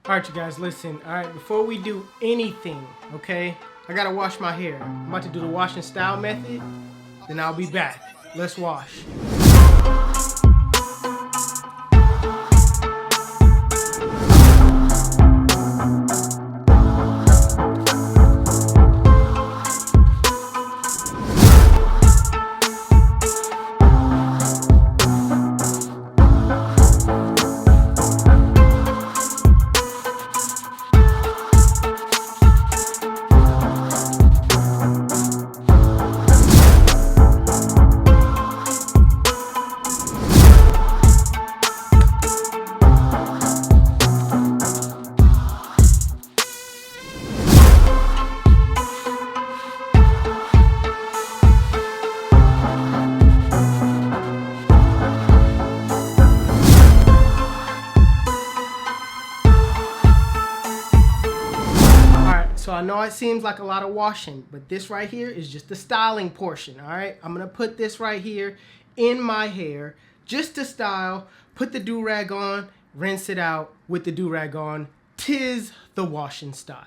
Alright, you guys, listen. Alright, before we do anything, okay, I gotta wash my hair. I'm about to do the wash and style method, then I'll be back. Let's wash. So I know it seems like a lot of washing, but this right here is just the styling portion, all right? I'm gonna put this right here in my hair just to style, put the do-rag on, rinse it out with the do-rag on. 'Tis the washing style.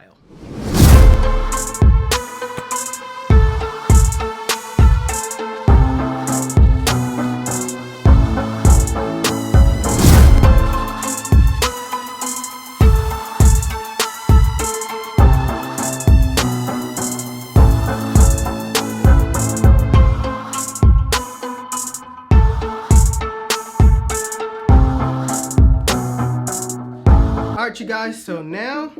Alright, you guys, so now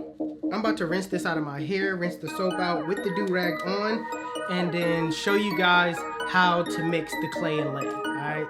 I'm about to rinse this out of my hair, rinse the soap out with the do-rag on, and then show you guys how to mix the clay and lay, alright?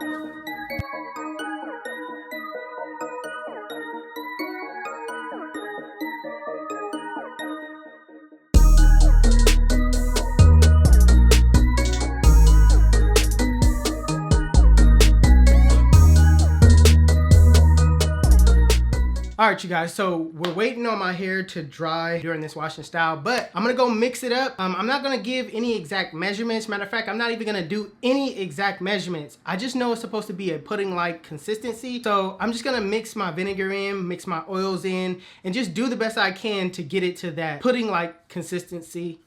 Alright, you guys, so we're waiting on my hair to dry during this wash and style, but I'm gonna go mix it up. I'm not gonna give any exact measurements. Matter of fact, I'm not even gonna do any exact measurements. I just know it's supposed to be a pudding-like consistency. So I'm just gonna mix my vinegar in, mix my oils in, and just do the best I can to get it to that pudding-like consistency.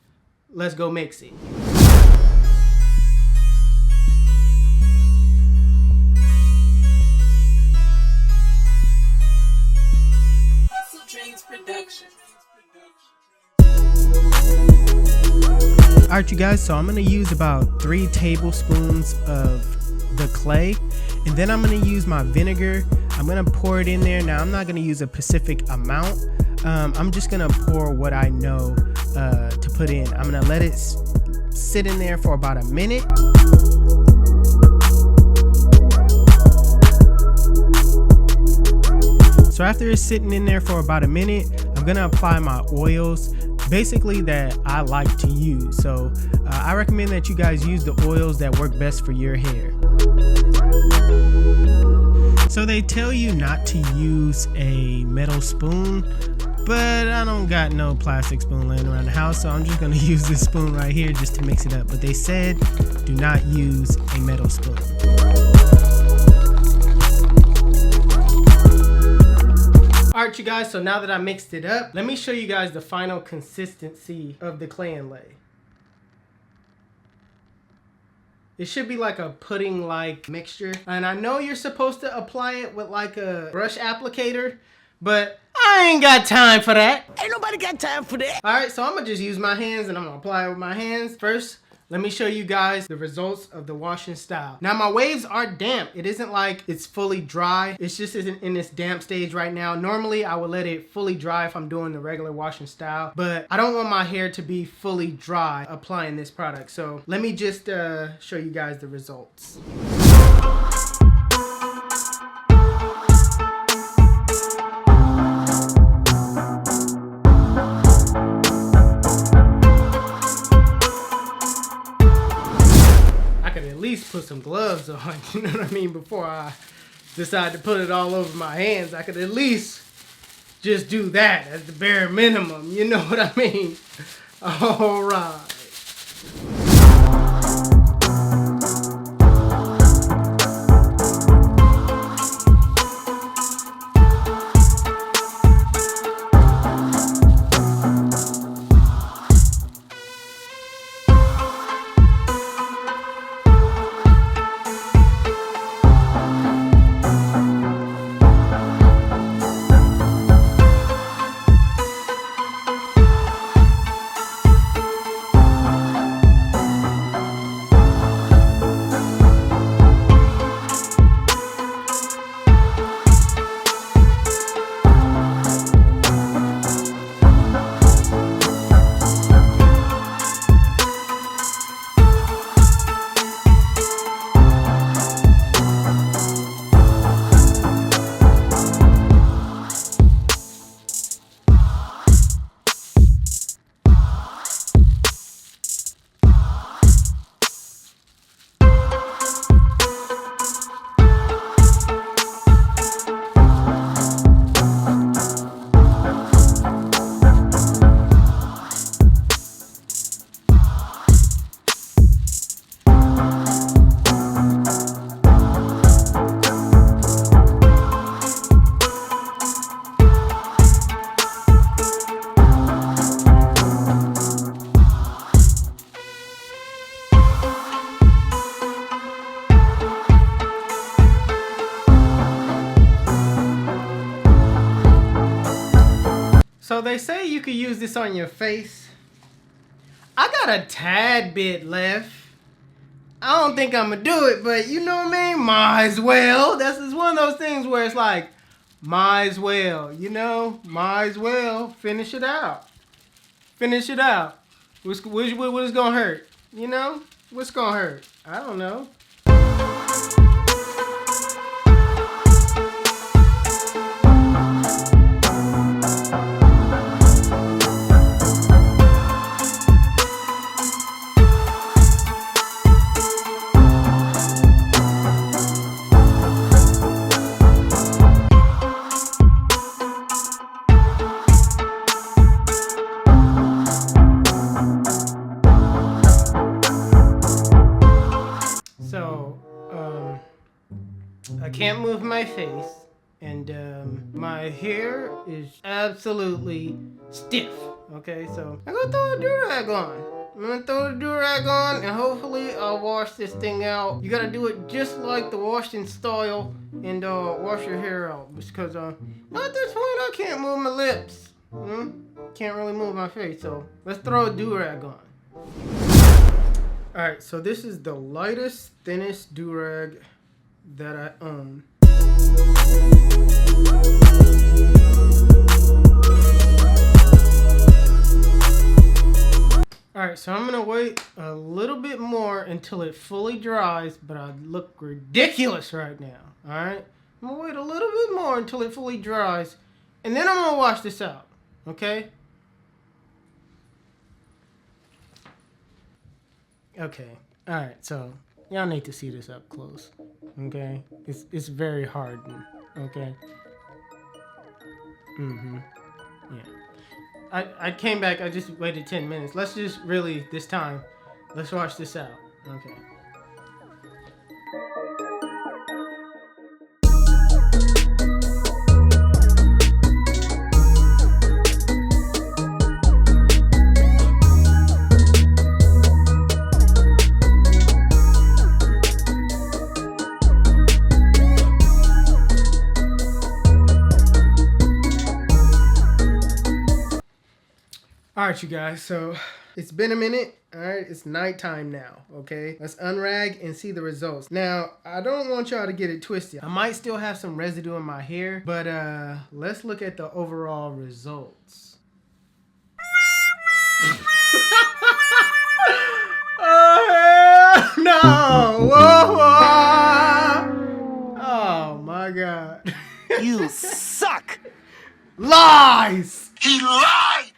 Let's go mix it. Production. Alright, you guys, so I'm going to use about 3 tablespoons of the clay, and then I'm going to use my vinegar. I'm going to pour it in there. Now, I'm not going to use a specific amount. I'm just going to pour what I know to put in. I'm going to let it sit in there for about a minute. So after it's sitting in there for about a minute, I'm gonna apply my oils, basically that I like to use. So I recommend that you guys use the oils that work best for your hair. So they tell you not to use a metal spoon, but I don't got no plastic spoon laying around the house, so I'm just gonna use this spoon right here just to mix it up. But they said do not use a metal spoon. Alright, you guys, so now that I mixed it up, let me show you guys the final consistency of the clay and lay. It should be like a pudding-like mixture. And I know you're supposed to apply it with like a brush applicator, but I ain't got time for that. Ain't nobody got time for that. Alright, so I'm gonna just use my hands and I'm gonna apply it with my hands. First, let me show you guys the results of the wash and style. Now my waves are damp. It isn't like it's fully dry. It's just in this damp stage right now. Normally I would let it fully dry if I'm doing the regular wash and style, but I don't want my hair to be fully dry applying this product. So let me just show you guys the results. Put some gloves on, you know what I mean, before I decide to put it all over my hands. I could at least just do that as the bare minimum, you know what I mean? All right. So they say you could use this on your face. I got a tad bit left. I don't think I'm gonna do it, but you know what I mean? Might as well. That's just one of those things where it's like, might as well, you know? Might as well finish it out. Finish it out. What's gonna hurt? You know? What's gonna hurt? I don't know. I can't move my face, and my hair is absolutely stiff. Okay, so I'm gonna throw a do-rag on. I'm gonna throw the do-rag on, and hopefully I'll wash this thing out. You gotta do it just like the washing style, and wash your hair out, because at this point I can't move my lips. Can't really move my face, so let's throw a do-rag on. Alright, so this is the lightest, thinnest do-rag that I own. Alright, so I'm gonna wait a little bit more until it fully dries, but I look ridiculous right now. Alright? I'm gonna wait a little bit more until it fully dries, and then I'm gonna wash this out. Okay? Okay. Alright, so y'all need to see this up close. Okay? It's very hardened. Okay? Yeah. I came back, I just waited 10 minutes. Let's just really, this time, let's wash this out. Okay. Alright, you guys, so it's been a minute. Alright, it's nighttime now, okay? Let's unrag and see the results. Now, I don't want y'all to get it twisted. I might still have some residue in my hair, but let's look at the overall results. Oh, hell no! Whoa! Oh, my God. You suck! Lies! He lied!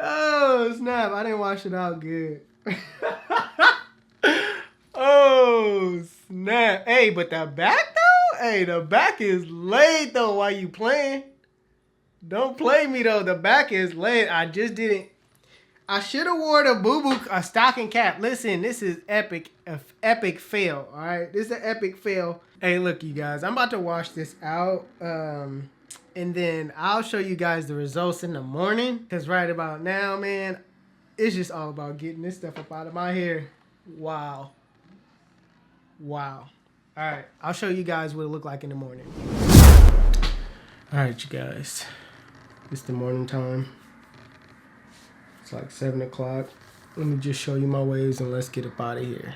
Oh, snap. I didn't wash it out good. Oh, snap. Hey, but the back, though? Hey, the back is laid, though, while you playing. Don't play me, though. The back is laid. I just didn't. I should have wore the boo-boo, a stocking cap. Listen, this is epic, epic fail, all right? This is an epic fail. Hey, look, you guys. I'm about to wash this out. And then I'll show you guys the results in the morning. Because right about now, man, it's just all about getting this stuff up out of my hair. Wow. Wow. All right. I'll show you guys what it looked like in the morning. All right, you guys. It's the morning time. It's like 7 o'clock. Let me just show you my waves and let's get up out of here.